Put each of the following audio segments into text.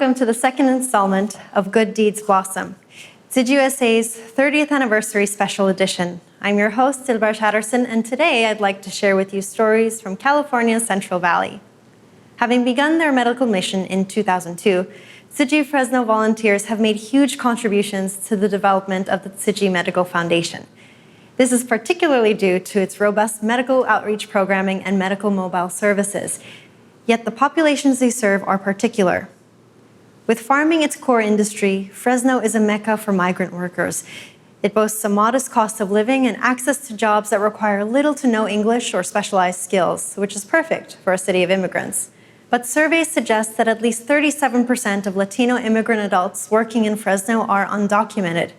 welcome to the second installment of Good Deeds Blossom, Tzu Chi USA's 30th anniversary special edition. I'm your host, Silvia Patterson, and today I'd like to share with you stories from California's Central Valley. Having begun their medical mission in 2002, Tzu Chi Fresno volunteers have made huge contributions to the development of the Tzu Chi Medical Foundation. This is particularly due to its robust medical outreach programming and medical mobile services. Yet the populations they serve are particular. With farming its core industry, Fresno is a mecca for migrant workers. It boasts a modest cost of living and access to jobs that require little to no English or specialized skills, which is perfect for a city of immigrants. But surveys suggest that at least 37% of Latino immigrant adults working in Fresno are undocumented.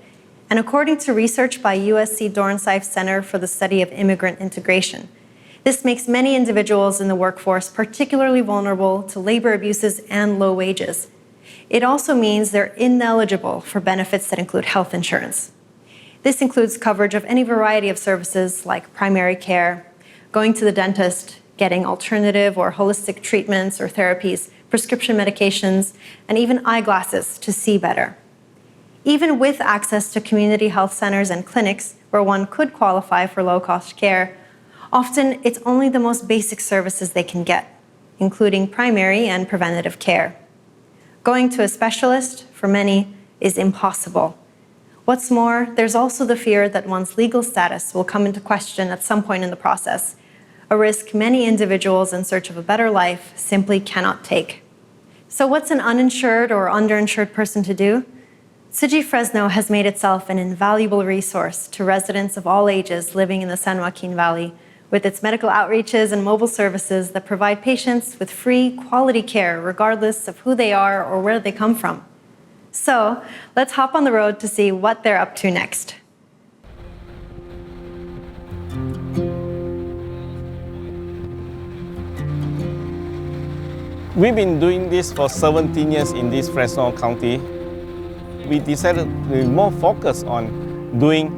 And according to research by USC Dornsife Center for the Study of Immigrant Integration, this makes many individuals in the workforce particularly vulnerable to labor abuses and low wages. It also means they're ineligible for benefits that include health insurance. This includes coverage of any variety of services like primary care, going to the dentist, getting alternative or holistic treatments or therapies, prescription medications, and even eyeglasses to see better. Even with access to community health centers and clinics where one could qualify for low-cost care, often it's only the most basic services they can get, including primary and preventative care. Going to a specialist, for many, is impossible. What's more, there's also the fear that one's legal status will come into question at some point in the process, a risk many individuals in search of a better life simply cannot take. So what's an uninsured or underinsured person to do? Tzu Chi Fresno has made itself an invaluable resource to residents of all ages living in the San Joaquin Valley, with its medical outreaches and mobile services that provide patients with free, quality care regardless of who they are or where they come from. So let's hop on the road to see what they're up to next. We've been doing this for 17 years in this Fresno County. We decided to be more focused on doing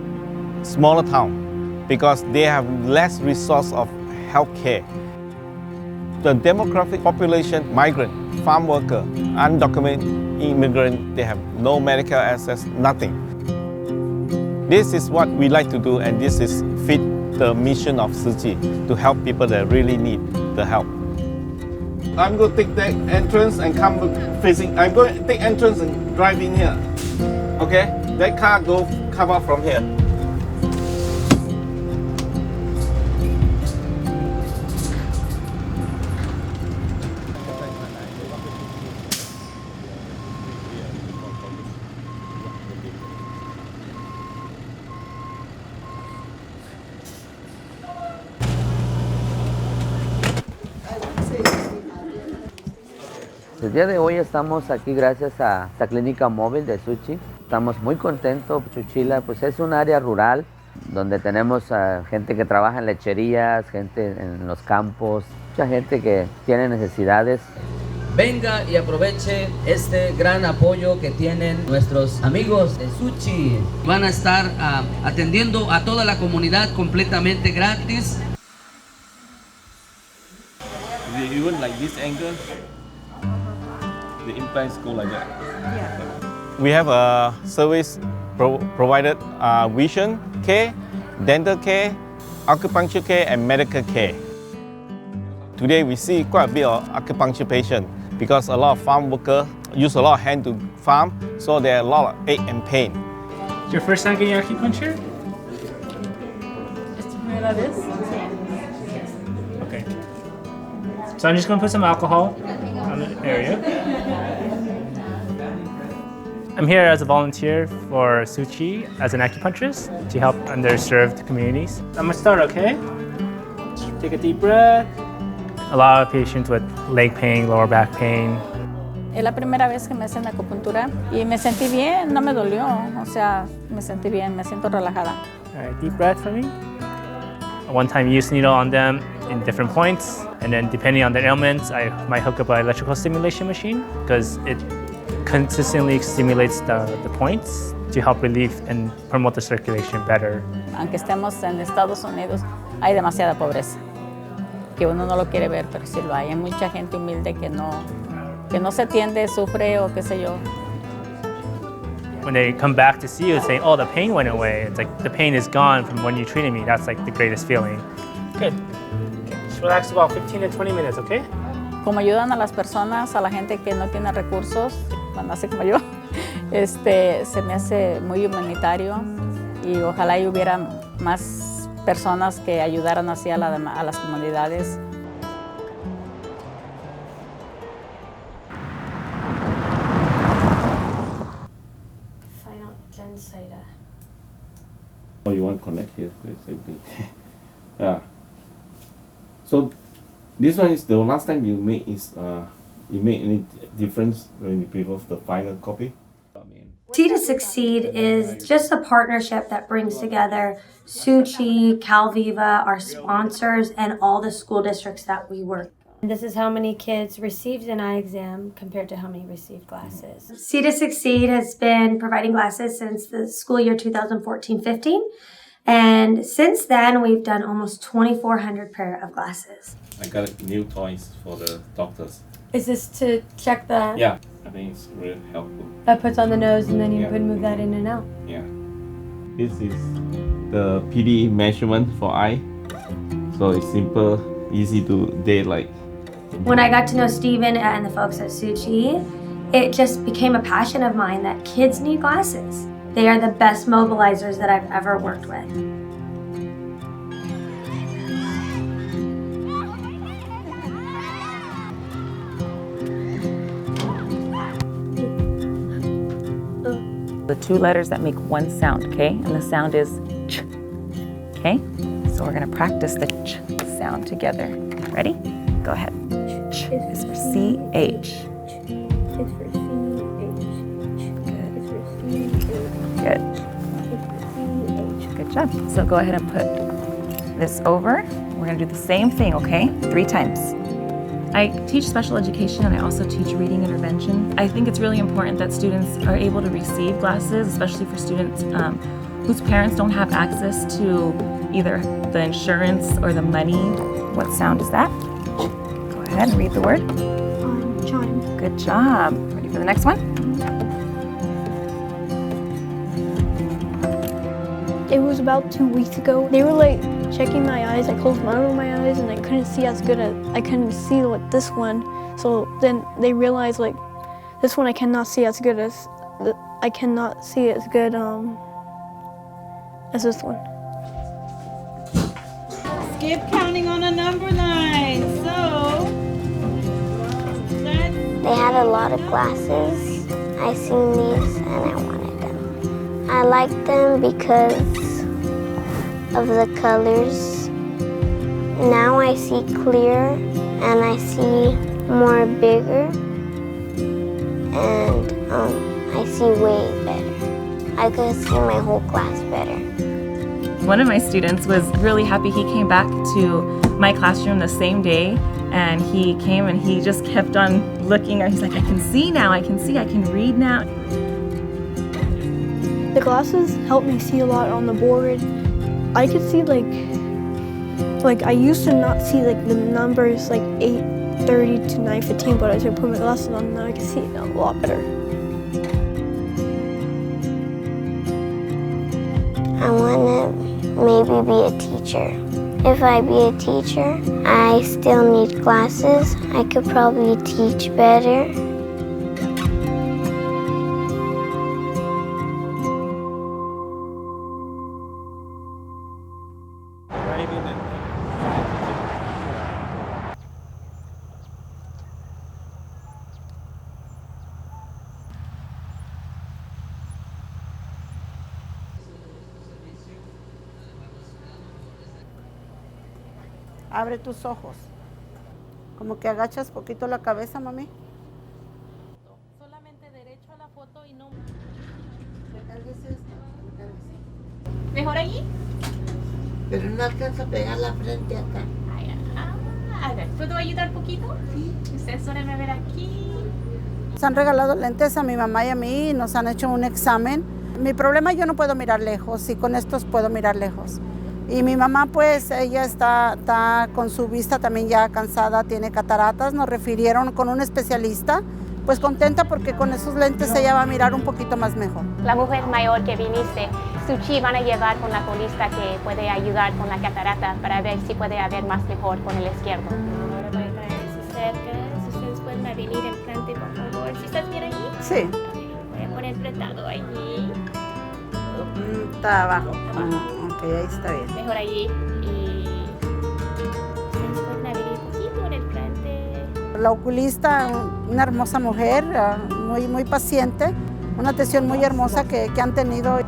smaller town because they have less resource of health care. The demographic population, migrant, farm worker, undocumented immigrant, they have no medical access, nothing. This is what we like to do, and this is fit the mission of Tzu Chi, to help people that really need the help. I'm going to take that entrance and come facing. I'm going to take entrance and drive in here. Okay? That car come out from here. El día de hoy estamos aquí gracias a esta clínica móvil de Tzu Chi. Estamos muy contentos. Chuchila pues es un área rural donde tenemos gente que trabaja en lecherías, gente en los campos, mucha gente que tiene necesidades. Venga y aproveche este gran apoyo que tienen nuestros amigos de Tzu Chi. Van a estar atendiendo a toda la comunidad completamente gratis. Even like this angle, the implants go like that. Yeah. We have a service provided vision care, dental care, acupuncture care, and medical care. Today we see quite a bit of acupuncture patients because a lot of farm workers use a lot of hand to farm, so there are a lot of ache and pain. It's your first time getting acupuncture? Okay. So I'm just going to put some alcohol on the area. I'm here as a volunteer for Tzu Chi as an acupuncturist to help underserved communities. I'm going to start, okay? Take a deep breath. A lot of patients with leg pain, lower back pain. Es la primera vez que me hacen acupuntura y me sentí bien, no me dolió, o sea, me sentí bien, me siento relajada. All right, deep breath for me. A one-time use needle on them in different points, and then depending on their ailments, I might hook up an electrical stimulation machine because it consistently stimulates the points to help relieve and promote the circulation better. Aunque estemos en Estados Unidos, hay demasiada pobreza, que uno no lo quiere ver, pero sí lo hay. Hay mucha gente humilde que no que no se atiende, sufre o qué sé yo. When they come back to see you saying, oh, the pain went away, it's like the pain is gone from when you treated me. That's like the greatest feeling. Good. Okay. Just relax about 15 to 20 minutes, okay? Como ayudan a las personas, a la gente que no tiene recursos, cuando hace como yo, se me hace muy humanitario y ojalá y hubiera más personas que ayudaran así a las comunidades. Oh, you want to connect here? Same thing. Yeah. So this one is the last time you made you made any difference when you prepare the final copy? Tzu to Succeed is just a partnership that brings together Tzu Chi, Calviva, our sponsors, and all the school districts that we work. This is how many kids received an eye exam compared to how many received glasses. Tzu to Succeed has been providing glasses since the school year 2014-15. And since then, we've done almost 2,400 pair of glasses. I got new toys for the doctors. Is this to check the... Yeah, I think it's really helpful. That puts on the nose and then you Yeah. could move that in and out. Yeah. This is the PD measurement for eye. So it's simple, easy to date like. When I got to know Steven and the folks at Tzu Chi, it just became a passion of mine that kids need glasses. They are the best mobilizers that I've ever worked with. The two letters that make one sound, okay? And the sound is ch, okay? So we're gonna practice the ch sound together. Ready? Go ahead. Ch is for C-H. It's for C-H. Good. It's for C-H. Good. It's for C-H. Good job. So go ahead and put this over. We're gonna do the same thing, okay? 3 times. I teach special education and I also teach reading intervention. I think it's really important that students are able to receive glasses, especially for students whose parents don't have access to either the insurance or the money. What sound is that? Go ahead and read the word. Chime. Good job. Ready for the next one? It was about 2 weeks ago. They were like checking my eyes. I closed one of my eyes and I couldn't see as good as I couldn't see like this one. So then they realized like this one I cannot see as good as I cannot see as good as this one. Skip counting on a number line. So they had a lot of glasses. I seen these and I wanted them. I liked them because of the colors. Now I see clear and I see more bigger and I see way better. I could see my whole class better. One of my students was really happy. He came back to my classroom the same day and he came and he just kept on looking. He's like, I can see now, I can see, I can read now. The glasses helped me see a lot on the board. I could see like I used to not see like the numbers like 8:30 to 9:15, but as I put my glasses on now I can see it a lot better. I want to maybe be a teacher. If I be a teacher, I still need glasses. I could probably teach better. abre tus ojos. Como que agachas poquito la cabeza, mami. Solamente derecho a la foto y no... ¿Mejor allí? Pero no alcanza a pegar la frente acá. A ver, ¿puedo ayudar un poquito? Sí. Ustedes suelen ver aquí. Nos han regalado lentes a mi mamá y a mí y nos han hecho un examen. Mi problema, yo no puedo mirar lejos y con estos puedo mirar lejos. Y mi mamá, pues, ella está con su vista también ya cansada, tiene cataratas. Nos refirieron con un especialista. Pues contenta porque con esos lentes ella va a mirar un poquito más mejor. La mujer mayor que viniste, Tzu Chi van a llevar con la oculista que puede ayudar con la catarata para ver si puede ver más mejor con el izquierdo. Ahora voy a traer su cerca. Si ustedes pueden venir enfrente, por favor. ¿Sí estás bien allí? Sí. Voy a poner apretado allí. Está abajo. Ok, ahí está bien. Mejor allí. Y ustedes pueden venir un poquito en el frente. La oculista, una hermosa mujer, muy paciente, una atención muy hermosa que han tenido.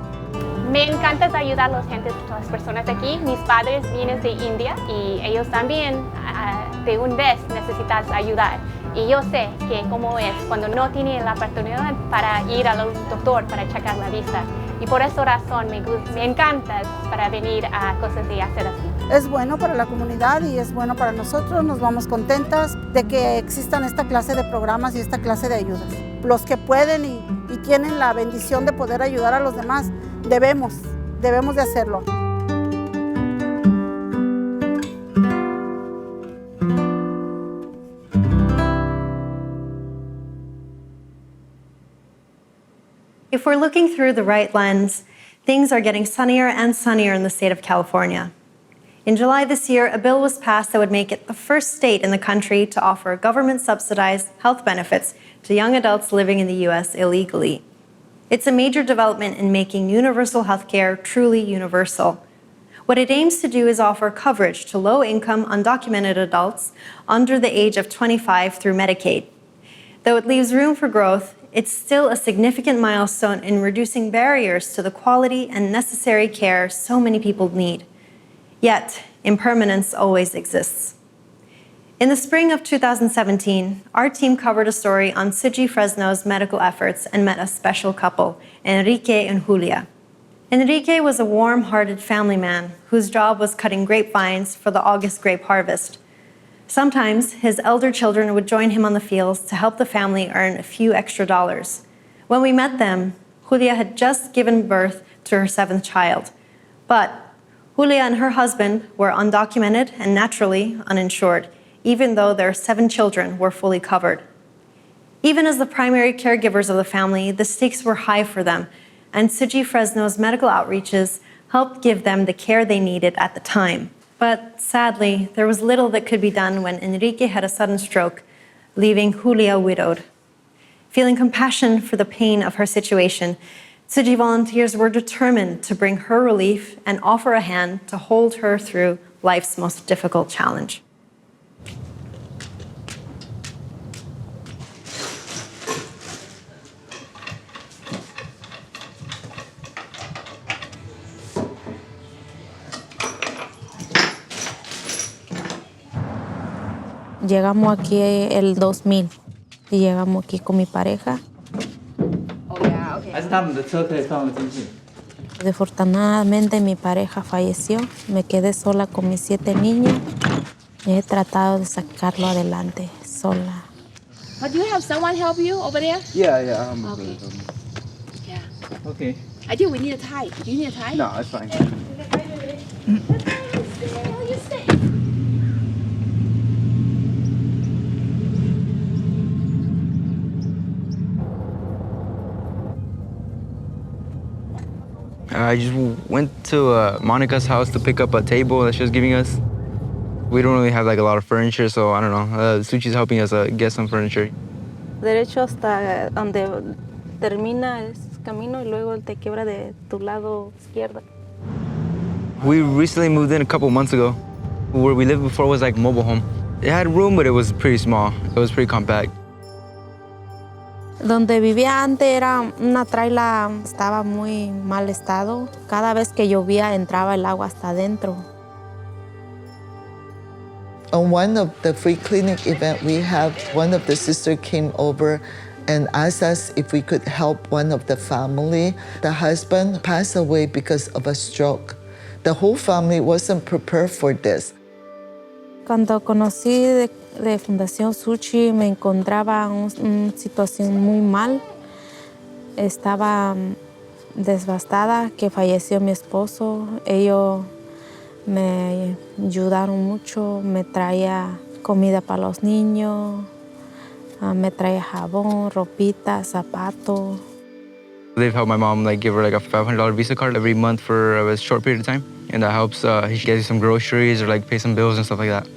Me encanta ayudar a las personas de aquí. Mis padres vienen de India y ellos también de una vez necesitan ayudar. Y yo sé que cómo es cuando no tienen la oportunidad para ir al doctor para checar la vista. Y por esa razón me encanta para venir a cosas y hacer así. Es bueno para la comunidad y es bueno para nosotros. Nos vamos contentas de que existan esta clase de programas y esta clase de ayudas. Los que pueden y tienen la bendición de poder ayudar a los demás, debemos de hacerlo. If we're looking through the right lens, things are getting sunnier and sunnier in the state of California. In July this year, a bill was passed that would make it the first state in the country to offer government-subsidized health benefits to young adults living in the U.S. illegally. It's a major development in making universal health care truly universal. What it aims to do is offer coverage to low-income, undocumented adults under the age of 25 through Medicaid. Though it leaves room for growth, it's still a significant milestone in reducing barriers to the quality and necessary care so many people need. Yet, impermanence always exists. In the spring of 2017, our team covered a story on Tzu Chi Fresno's medical efforts and met a special couple, Enrique and Julia. Enrique was a warm-hearted family man whose job was cutting grapevines for the August grape harvest. Sometimes, his elder children would join him on the fields to help the family earn a few extra dollars. When we met them, Julia had just given birth to her 7th child. But Julia and her husband were undocumented and naturally uninsured, even though their 7 children were fully covered. Even as the primary caregivers of the family, the stakes were high for them, and Tzu Chi Fresno's medical outreaches helped give them the care they needed at the time. But sadly, there was little that could be done when Enrique had a sudden stroke, leaving Julia widowed. Feeling compassion for the pain of her situation, Tzu Chi volunteers were determined to bring her relief and offer a hand to hold her through life's most difficult challenge. Llegamos aquí el 2000 y llegamos aquí con mi pareja. Desafortunadamente mi pareja falleció, me quedé sola con mis 7 niños y he tratado de sacarlo adelante sola. But do you have someone help you over there? Yeah. Okay. Yeah. Okay. I think we need a tie. Do you need a tie? No, it's fine. I just went to Monica's house to pick up a table that she was giving us. We don't really have like a lot of furniture, so I don't know. Tzu Chi's helping us get some furniture. Derecho hasta donde termina el camino y luego te quiebra de tu lado izquierdo. We recently moved in a couple months ago. Where we lived before was like a mobile home. It had room, but it was pretty small. It was pretty compact. Donde vivía antes era una traila, estaba muy mal estado. Cada vez que llovía entraba el agua hasta adentro. On one of the free clinic event we have, one of the sisters came over and asked us if we could help one of the family. The husband passed away because of a stroke. The whole family wasn't prepared for this. Cuando conocí de Fundación Tzu Chi, me encontraba en una situación muy mal. Estaba devastada, que falleció mi esposo. Ellos Me ayudaron mucho, me traía comida para los niños, me traía jabón, ropita, zapatos. They've helped my mom give her a $500 Visa card every month for a short period of time, and that helps she get some groceries or pay some bills and stuff like that.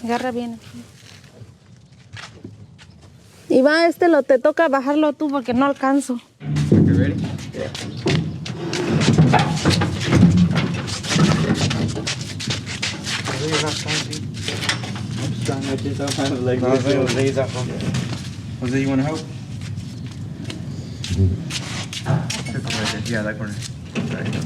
Agarra bien. Iván, te toca bajarlo tú porque no alcanzo. You ready? Yeah. Jose, you want to help? Yeah, that corner. There you go.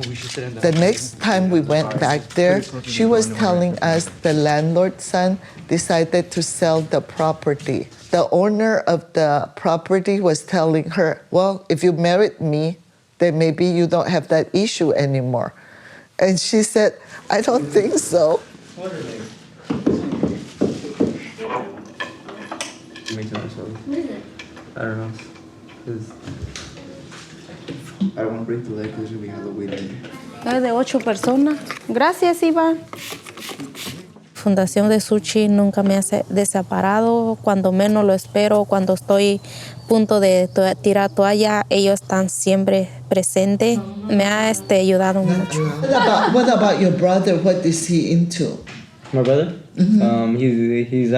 We should sit in The next time we went back there, she was telling us the landlord's son decided to sell the property. The owner of the property was telling her, well, if you married me, then maybe you don't have that issue anymore. And she said, I don't think so. What is it? I don't know. I don't want to break the leg because we have to wait later. Es de 8 personas. Gracias, Iván. Fundación de Tzu Chi nunca me ha desamparado. Cuando menos lo espero, cuando estoy a punto de tirar toalla, ellos están siempre presentes. Me ha ayudado mucho. What about your brother? What is he into? My brother? He's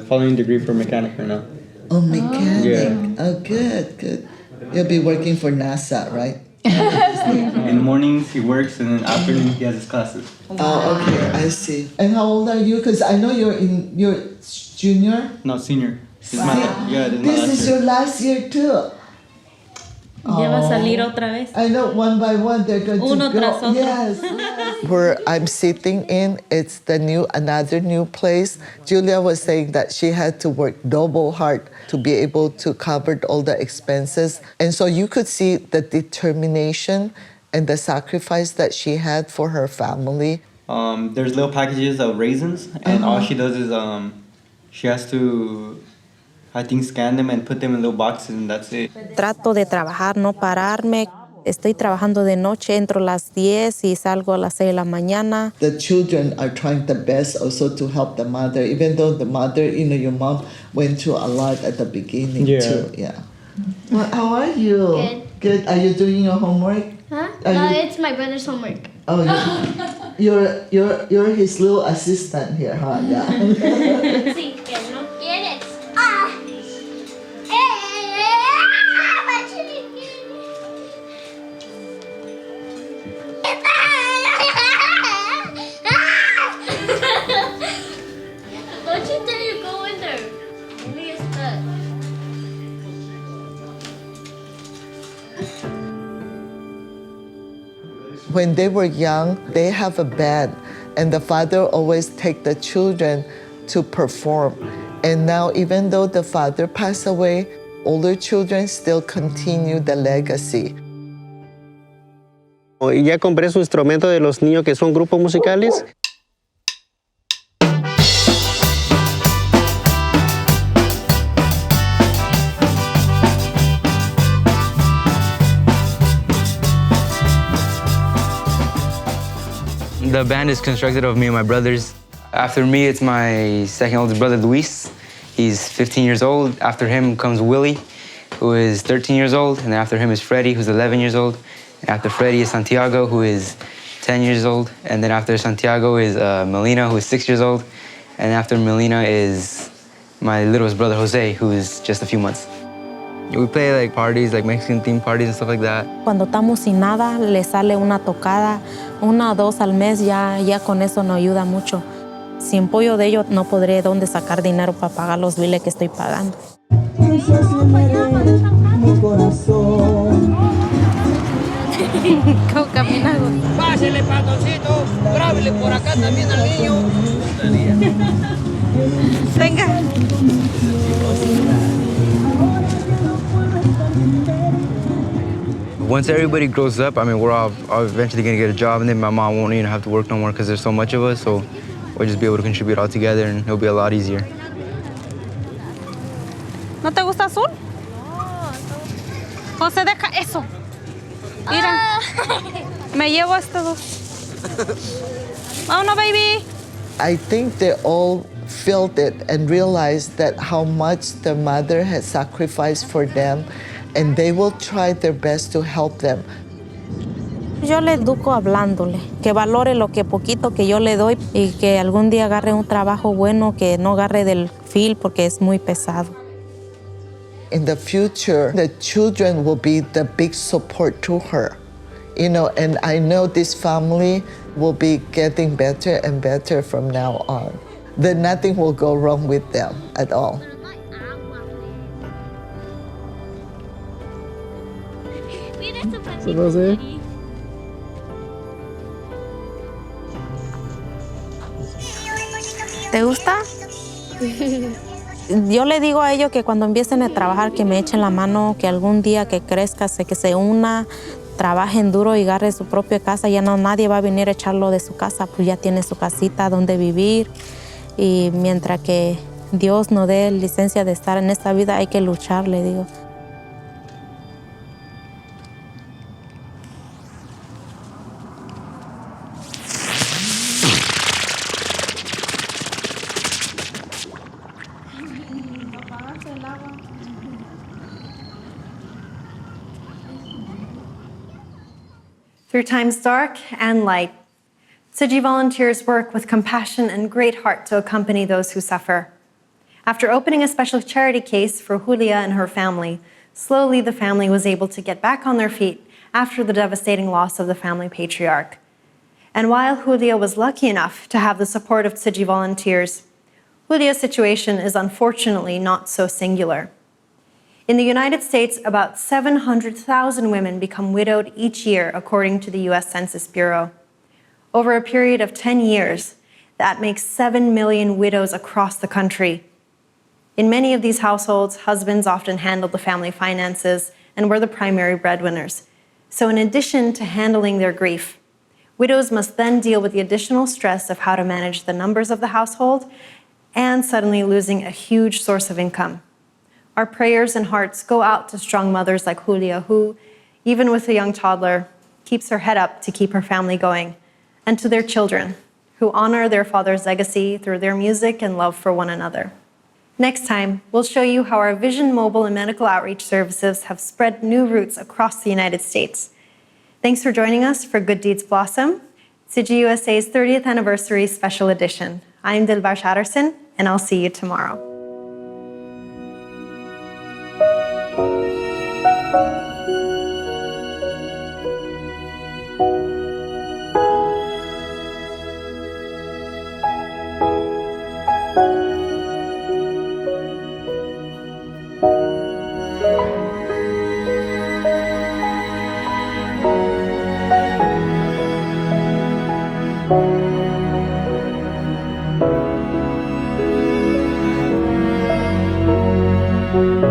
following a degree for mechanic right now. Oh, mechanic. Yeah. Oh, good. You'll be working for NASA, right? In the mornings he works, and then afternoon he has his classes. Oh, okay, I see. And how old are you? Because I know you're junior. No, senior. This Is your last year too. Ya va a salir otra vez. I know, one by one they're going Uno to go. tras otro. Yes. Where I'm sitting in, it's another new place. Julia was saying that she had to work double hard to be able to cover all the expenses. And so you could see the determination and the sacrifice that she had for her family. There's little packages of raisins, and all she does is she has to, I think, scan them and put them in little boxes, and that's it. Trato de trabajar, no pararme. Estoy trabajando de noche, entro a las 10 y salgo a las 6 de la mañana. The children are trying their best also to help the mother, even though the mother, your mom went through a lot at the beginning too. Yeah. Well, how are you? Good. Are you doing your homework? Huh? No, it's my brother's homework. Oh, you're his little assistant here, huh? Yeah. Sí, que no quieres. Don't you dare you go in there. Only get stuck. When they were young, they have a band, and the father always take the children to perform. And now, even though the father passed away, older children still continue the legacy. Ya compré su instrumento de los niños que son grupos musicales. The band is constructed of me and my brothers. After me, it's my second oldest brother, Luis. He's 15 years old. After him comes Willie, who is 13 years old. And after him is Freddie, who's 11 years old. And after Freddie is Santiago, who is 10 years old. And then after Santiago is Melina, who is 6 years old. And after Melina is my littlest brother, Jose, who is just a few months. We play parties, Mexican themed parties and stuff like that. Cuando estamos sin nada, le sale una tocada, 1 o 2 al mes, ya con eso nos ayuda mucho. Sin apoyo de ellos no podré dónde sacar dinero para pagar los biles que estoy pagando. Caminando. Pásele, patoncito, grábele por acá también al niño. Venga. Once everybody grows up, I mean, we're all eventually gonna get a job, and then my mom won't even have to work no more because there's so much of us, so we'll just be able to contribute all together, and it'll be a lot easier. ¿No te gusta azul? José, deja eso. Mira, me llevo estos dos. Vámonos, baby. I think they all felt it and realized that how much their mother had sacrificed for them, and they will try their best to help them. Yo le educo hablándole, que valore lo que poquito que yo le doy y que algún día agarre un trabajo bueno, que no agarre del fil porque es muy pesado. In the future, the children will be the big support to her. You know, and I know this family will be getting better and better from now on. That nothing will go wrong with them at all. ¿Te gusta? Yo le digo a ellos que cuando empiecen a trabajar, que me echen la mano, que algún día que crezca, que se una, trabajen duro y agarren su propia casa. Ya no, nadie va a venir a echarlo de su casa, pues ya tiene su casita donde vivir. Y mientras que Dios nos dé licencia de estar en esta vida, hay que luchar, le digo. Through times dark and light, Tzu Chi volunteers work with compassion and great heart to accompany those who suffer. After opening a special charity case for Julia and her family, slowly the family was able to get back on their feet after the devastating loss of the family patriarch. And while Julia was lucky enough to have the support of Tzu Chi volunteers, Julia's situation is unfortunately not so singular. In the United States, about 700,000 women become widowed each year, according to the US Census Bureau. Over a period of 10 years, that makes 7 million widows across the country. In many of these households, husbands often handled the family finances and were the primary breadwinners. So in addition to handling their grief, widows must then deal with the additional stress of how to manage the numbers of the household and suddenly losing a huge source of income. Our prayers and hearts go out to strong mothers like Julia, who, even with a young toddler, keeps her head up to keep her family going, and to their children, who honor their father's legacy through their music and love for one another. Next time, we'll show you how our Vision Mobile and Medical Outreach services have spread new roots across the United States. Thanks for joining us for Good Deeds Blossom, Tzu Chi USA's 30th Anniversary Special Edition. I'm Dilbar Shatterson, and I'll see you tomorrow. Thank you.